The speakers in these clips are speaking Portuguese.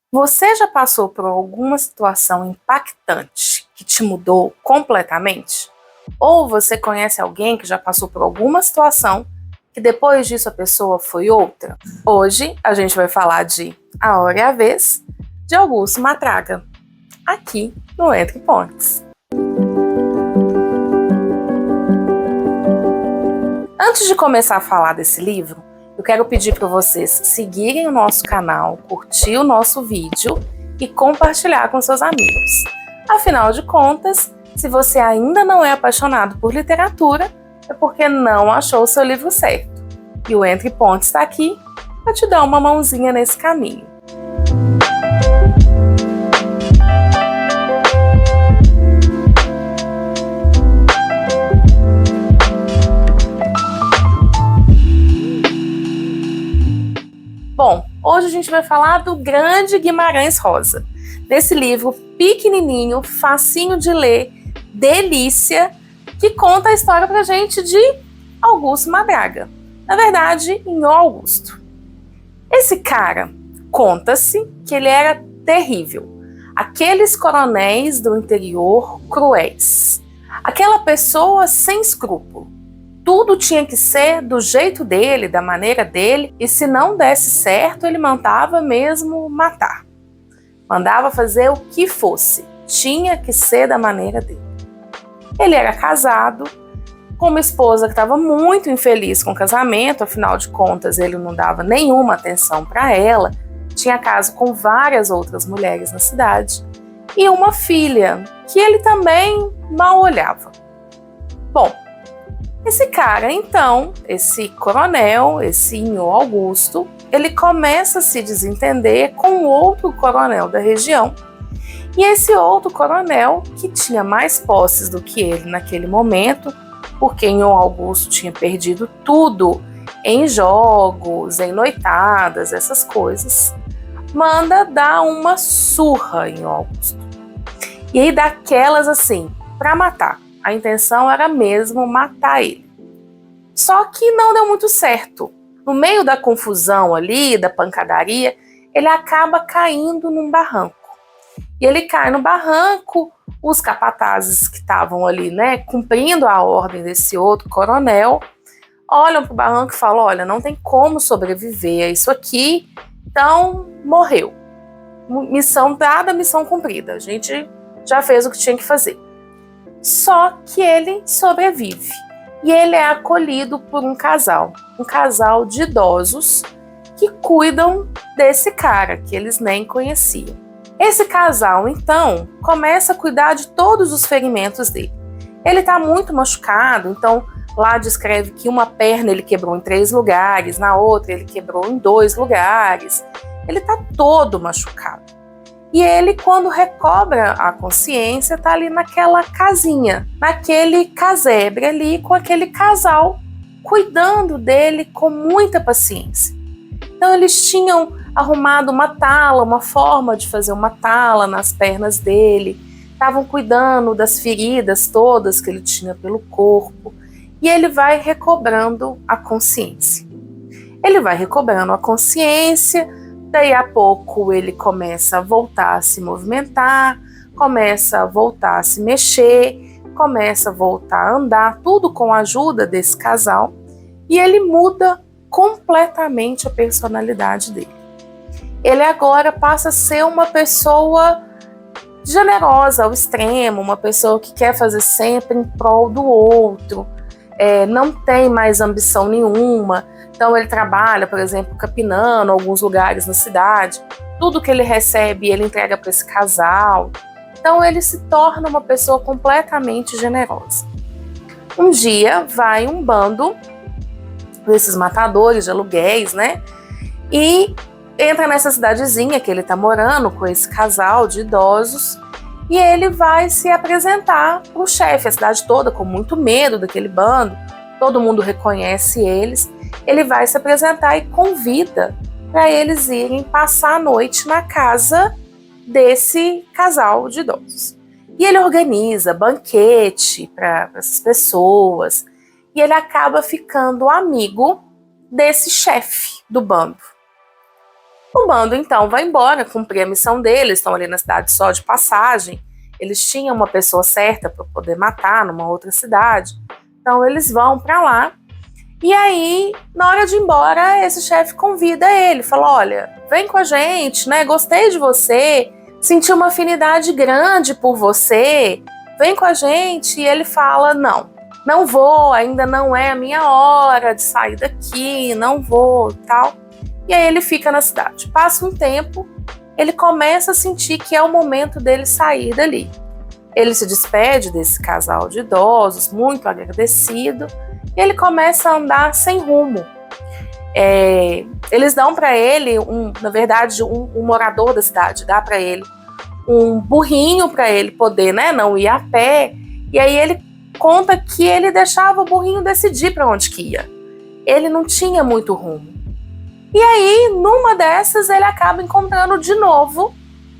Você já passou por alguma situação impactante que te mudou completamente? Ou você conhece alguém que já passou por alguma situação que depois disso a pessoa foi outra? Hoje a gente vai falar de A Hora é a Vez, de Augusto Matraga, aqui no Entre Pontes. Antes de começar a falar desse livro, eu quero pedir para vocês seguirem o nosso canal, curtir o nosso vídeo e compartilhar com seus amigos. Afinal de contas, se você ainda não é apaixonado por literatura, é porque não achou o seu livro certo. E o Entre Pontes está aqui para te dar uma mãozinha nesse caminho. Bom, hoje a gente vai falar do grande Guimarães Rosa, desse livro pequenininho, facinho de ler, delícia, que conta a história pra gente de Augusto Matraga. Na verdade, em Augusto. Esse cara, conta-se que ele era terrível. Aqueles coronéis do interior cruéis. Aquela pessoa sem escrúpulo. Tudo tinha que ser do jeito dele, da maneira dele, e se não desse certo, ele mandava mesmo matar. Mandava fazer o que fosse, tinha que ser da maneira dele. Ele era casado, com uma esposa que estava muito infeliz com o casamento, afinal de contas ele não dava nenhuma atenção para ela, tinha caso com várias outras mulheres na cidade, e uma filha, que ele também mal olhava. Bom, esse cara, então, esse coronel, esse senhor Augusto, ele começa a se desentender com outro coronel da região. E esse outro coronel, que tinha mais posses do que ele naquele momento, porque o Augusto tinha perdido tudo em jogos, em noitadas, essas coisas, manda dar uma surra em Augusto. E aí daquelas assim, para matar. A intenção era mesmo matar ele. Só que não deu muito certo. No meio da confusão ali, da pancadaria, ele acaba caindo num barranco. E ele cai no barranco, os capatazes que estavam ali, né, cumprindo a ordem desse outro coronel, olham pro barranco e falam, olha, não tem como sobreviver a isso aqui, então morreu. Missão dada, missão cumprida. A gente já fez o que tinha que fazer. Só que ele sobrevive. E ele é acolhido por um casal de idosos que cuidam desse cara, que eles nem conheciam. Esse casal, então, começa a cuidar de todos os ferimentos dele. Ele está muito machucado, então lá descreve que uma perna ele quebrou em 3 lugares, na outra ele quebrou em 2 lugares. Ele está todo machucado. E ele, quando recobra a consciência, está ali naquela casinha, naquele casebre ali, com aquele casal, cuidando dele com muita paciência. Então eles tinham arrumado uma tala, uma forma de fazer uma tala nas pernas dele, estavam cuidando das feridas todas que ele tinha pelo corpo, e ele vai recobrando a consciência. Ele vai recobrando a consciência. Daí a pouco ele começa a voltar a se movimentar, começa a voltar a se mexer, começa a voltar a andar, tudo com a ajuda desse casal, e ele muda completamente a personalidade dele. Ele agora passa a ser uma pessoa generosa ao extremo, uma pessoa que quer fazer sempre em prol do outro, não tem mais ambição nenhuma. Então ele trabalha, por exemplo, capinando alguns lugares na cidade. Tudo que ele recebe, ele entrega para esse casal. Então ele se torna uma pessoa completamente generosa. Um dia vai um bando desses matadores de aluguéis, né? E entra nessa cidadezinha que ele está morando com esse casal de idosos. E ele vai se apresentar para o chefe, a cidade toda com muito medo daquele bando. Todo mundo reconhece eles. Ele vai se apresentar e convida para eles irem passar a noite na casa desse casal de idosos. E ele organiza banquete para essas pessoas, e ele acaba ficando amigo desse chefe do bando. O bando, então, vai embora, cumprir a missão deles, estão ali na cidade só de passagem. Eles tinham uma pessoa certa para poder matar numa outra cidade. Então, eles vão para lá. E aí, na hora de ir embora, esse chefe convida ele. Fala, olha, vem com a gente, né? Gostei de você. Senti uma afinidade grande por você. Vem com a gente. E ele fala, não vou, ainda não é a minha hora de sair daqui, não vou, tal. E aí ele fica na cidade. Passa um tempo, ele começa a sentir que é o momento dele sair dali. Ele se despede desse casal de idosos, muito agradecido, e ele começa a andar sem rumo. Eles dão para ele, na verdade, um morador da cidade dá para ele um burrinho para ele poder, né, não ir a pé. E aí ele conta que ele deixava o burrinho decidir para onde que ia. Ele não tinha muito rumo. E aí, numa dessas, ele acaba encontrando de novo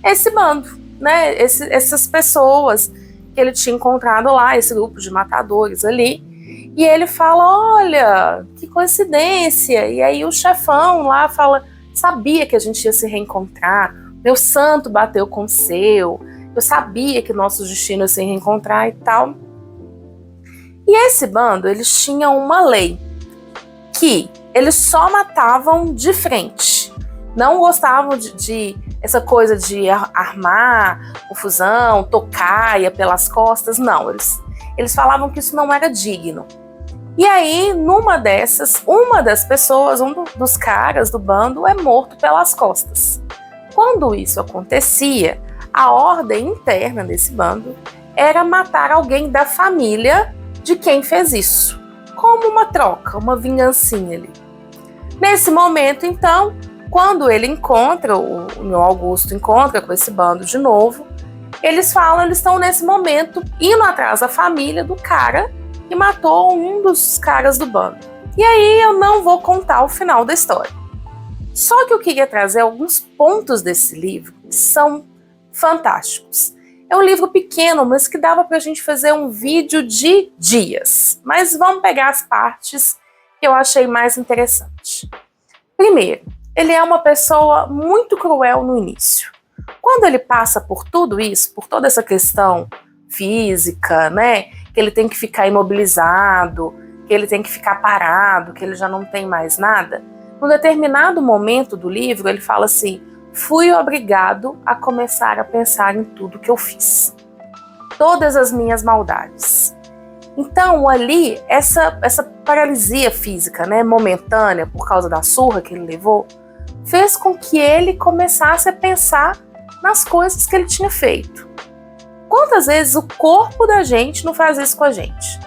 esse bando, né? Essas pessoas que ele tinha encontrado lá, esse grupo de matadores ali. E ele fala, olha, que coincidência. E aí o chefão lá fala, sabia que a gente ia se reencontrar, meu santo bateu com o seu, eu sabia que nossos destinos iam se reencontrar e tal. E esse bando, eles tinham uma lei que eles só matavam de frente. Não gostavam de essa coisa de armar confusão, tocaia pelas costas. Não, eles falavam que isso não era digno. E aí, numa dessas, uma das pessoas, dos caras do bando é morto pelas costas. Quando isso acontecia, a ordem interna desse bando era matar alguém da família de quem fez isso, como uma troca, uma vingancinha ali. Nesse momento, então, quando ele encontra, o Augusto encontra com esse bando de novo, eles estão nesse momento indo atrás da família do cara que matou um dos caras do bando. E aí eu não vou contar o final da história. Só que eu queria trazer alguns pontos desse livro que são fantásticos. É um livro pequeno, mas que dava pra gente fazer um vídeo de dias. Mas vamos pegar as partes que eu achei mais interessante. Primeiro, ele é uma pessoa muito cruel no início. Quando ele passa por tudo isso, por toda essa questão física, né, que ele tem que ficar imobilizado, que ele tem que ficar parado, que ele já não tem mais nada, num determinado momento do livro ele fala assim, fui obrigado a começar a pensar em tudo que eu fiz. Todas as minhas maldades. Então, ali, essa paralisia física, né, momentânea, por causa da surra que ele levou, fez com que ele começasse a pensar nas coisas que ele tinha feito. Quantas vezes o corpo da gente não faz isso com a gente?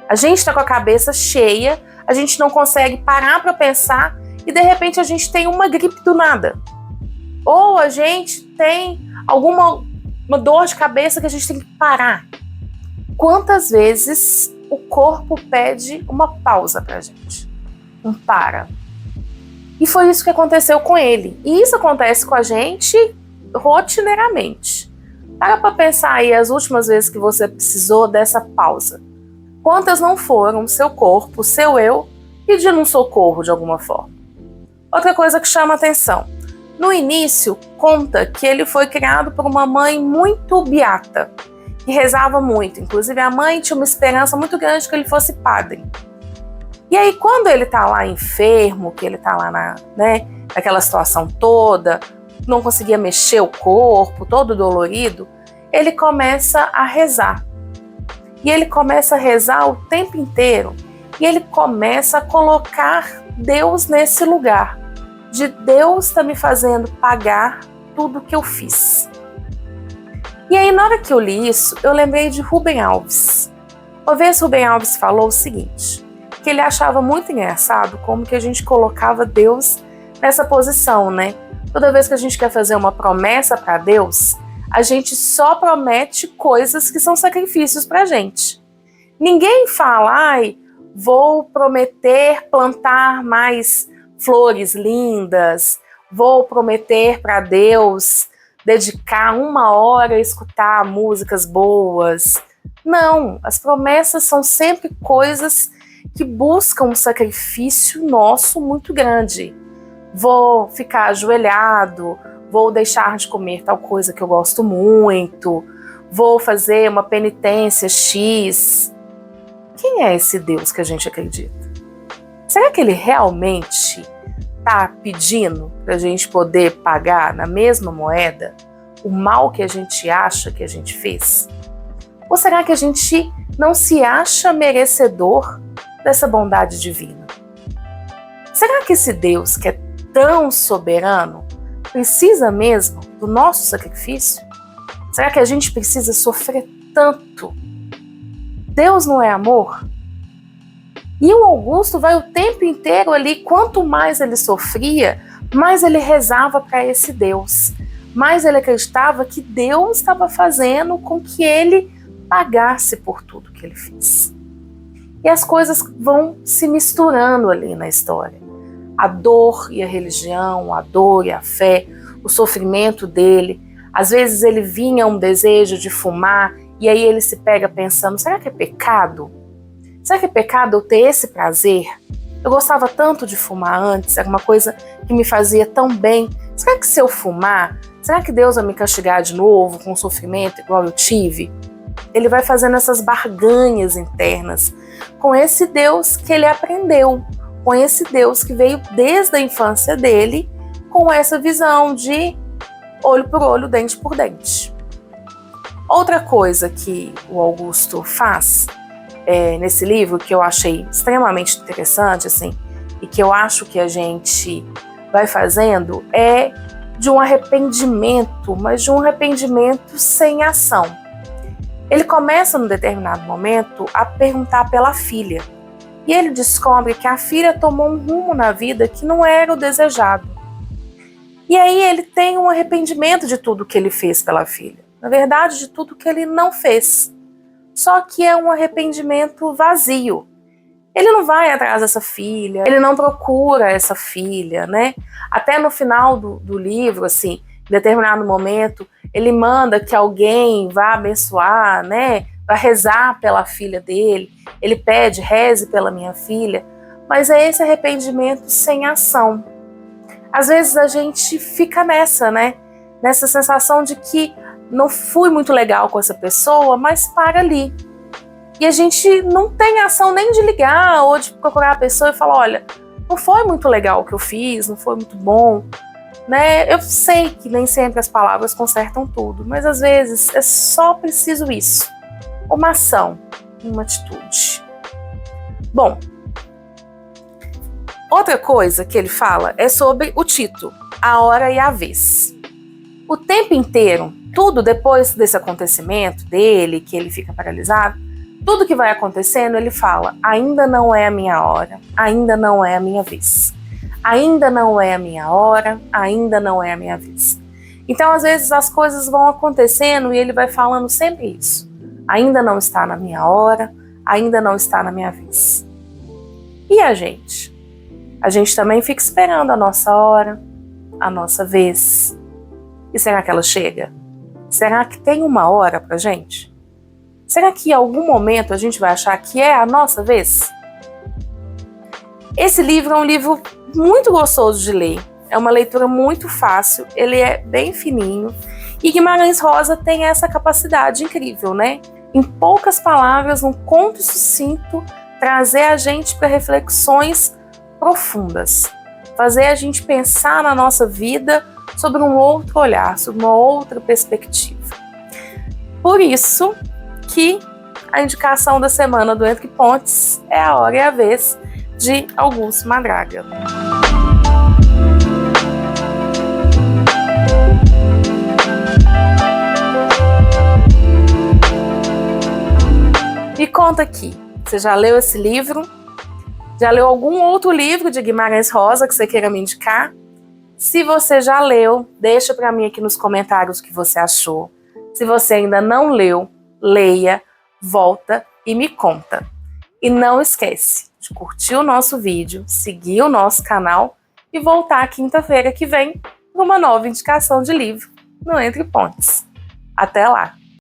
A gente está com a cabeça cheia, a gente não consegue parar para pensar e, de repente, a gente tem uma gripe do nada. Ou a gente tem uma dor de cabeça que a gente tem que parar. Quantas vezes o corpo pede uma pausa pra gente? Um para. E foi isso que aconteceu com ele. E isso acontece com a gente rotineiramente. Para pra pensar aí as últimas vezes que você precisou dessa pausa. Quantas não foram seu corpo, seu eu, pedindo um socorro de alguma forma? Outra coisa que chama atenção. No início, conta que ele foi criado por uma mãe muito beata, que rezava muito. Inclusive, a mãe tinha uma esperança muito grande que ele fosse padre. E aí, quando ele tá lá enfermo, que ele tá lá naquela situação toda, não conseguia mexer o corpo, todo dolorido, ele começa a rezar. E ele começa a rezar o tempo inteiro. E ele começa a colocar Deus nesse lugar. De Deus está me fazendo pagar tudo que eu fiz. E aí, na hora que eu li isso, eu lembrei de Rubem Alves. Uma vez Rubem Alves falou o seguinte, que ele achava muito engraçado como que a gente colocava Deus nessa posição, né? Toda vez que a gente quer fazer uma promessa para Deus, a gente só promete coisas que são sacrifícios pra gente. Ninguém fala, vou prometer plantar mais flores lindas, vou prometer para Deus dedicar 1 hora a escutar músicas boas. Não, as promessas são sempre coisas que buscam um sacrifício nosso muito grande. vou ficar ajoelhado, vou deixar de comer tal coisa que eu gosto muito, vou fazer uma penitência X. Quem é esse Deus que a gente acredita? Será que ele realmente está pedindo para a gente poder pagar na mesma moeda o mal que a gente acha que a gente fez? Ou será que a gente não se acha merecedor dessa bondade divina? Será que esse Deus que é tão soberano precisa mesmo do nosso sacrifício? Será que a gente precisa sofrer tanto? Deus não é amor? E o Augusto vai o tempo inteiro ali, quanto mais ele sofria, mais ele rezava para esse Deus. Mais ele acreditava que Deus estava fazendo com que ele pagasse por tudo que ele fez. E as coisas vão se misturando ali na história. A dor e a religião, a dor e a fé, o sofrimento dele. Às vezes ele vinha um desejo de fumar e aí ele se pega pensando, será que é pecado? Será que é pecado eu ter esse prazer? Eu gostava tanto de fumar antes, era uma coisa que me fazia tão bem. Será que se eu fumar, será que Deus vai me castigar de novo com sofrimento igual eu tive? Ele vai fazendo essas barganhas internas com esse Deus que ele aprendeu, com esse Deus que veio desde a infância dele, com essa visão de olho por olho, dente por dente. Outra coisa que o Augusto faz nesse livro, que eu achei extremamente interessante, assim, e que eu acho que a gente vai fazendo, é de um arrependimento, mas de um arrependimento sem ação. Ele começa, num determinado momento, a perguntar pela filha. E ele descobre que a filha tomou um rumo na vida que não era o desejado. E aí ele tem um arrependimento de tudo que ele fez pela filha. Na verdade, de tudo que ele não fez. Só que é um arrependimento vazio. Ele não vai atrás dessa filha, ele não procura essa filha, né? Até no final do livro, assim, em determinado momento, ele manda que alguém vá abençoar, né? Vá rezar pela filha dele. Ele pede, reze pela minha filha. Mas é esse arrependimento sem ação. Às vezes a gente fica nessa, né? Nessa sensação de que não fui muito legal com essa pessoa, mas para ali. E a gente não tem ação nem de ligar ou de procurar a pessoa e falar, olha, não foi muito legal o que eu fiz, não foi muito bom, né? Eu sei que nem sempre as palavras consertam tudo, mas às vezes é só preciso isso. Uma ação, uma atitude. Bom, outra coisa que ele fala é sobre o Tito, a hora e a vez. O tempo inteiro, tudo depois desse acontecimento dele, que ele fica paralisado, tudo que vai acontecendo, ele fala, ainda não é a minha hora, ainda não é a minha vez. Ainda não é a minha hora, ainda não é a minha vez. Então, às vezes, as coisas vão acontecendo e ele vai falando sempre isso. Ainda não está na minha hora, ainda não está na minha vez. E a gente? A gente também fica esperando a nossa hora, a nossa vez. E será que ela chega? Será que tem uma hora pra gente? Será que em algum momento a gente vai achar que é a nossa vez? Esse livro é um livro muito gostoso de ler. É uma leitura muito fácil, ele é bem fininho. E Guimarães Rosa tem essa capacidade incrível, né? Em poucas palavras, num conto sucinto, trazer a gente para reflexões profundas. Fazer a gente pensar na nossa vida sobre um outro olhar, sobre uma outra perspectiva. Por isso que a indicação da semana do Entre Pontes é A Hora e a Vez, de Augusto Madraga. Me conta aqui, você já leu esse livro? Já leu algum outro livro de Guimarães Rosa que você queira me indicar? Se você já leu, deixa para mim aqui nos comentários o que você achou. Se você ainda não leu, leia, volta e me conta. E não esquece de curtir o nosso vídeo, seguir o nosso canal e voltar quinta-feira que vem para uma nova indicação de livro no Entre Pontes. Até lá!